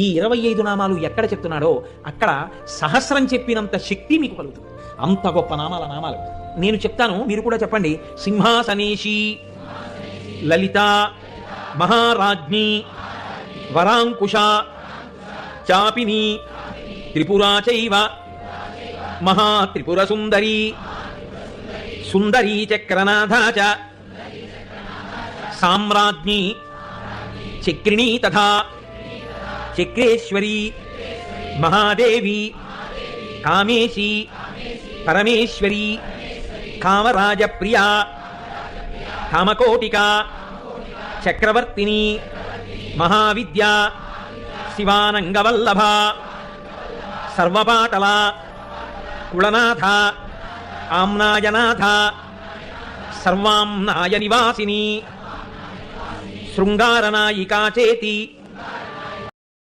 ఈ 25 నామాలు ఎక్కడ చెప్తున్నాడో అక్కడ సహస్రం చెప్పినంత శక్తి మీకు కలుగుతుంది. అంత గొప్ప నామాలు నేను చెప్తాను, మీరు కూడా చెప్పండి. సింహాసనేషి, లలిత, మహారాజ్ఞి, వరాంకుశ, చాపిని, త్రిపురా చైవ, మహాత్రిపుర సుందరి, సుందరీ చక్రనాథ చ, సామ్రాజ్ఞి, చక్రిణీ తథా చక్రేశ్వరి, మహాదేవి, కామేశి, పరమేశ్వరి, కామరాజప్రియ, కామకోటిక, చక్రవర్తిని, మహావిద్య, శివానంగవల్లభ, సర్వపాటల, కుళనాథ, ఆమ్నాయనాథ, సర్వాంనాయ నివాసిని, శృంగారనాయికా చేతి,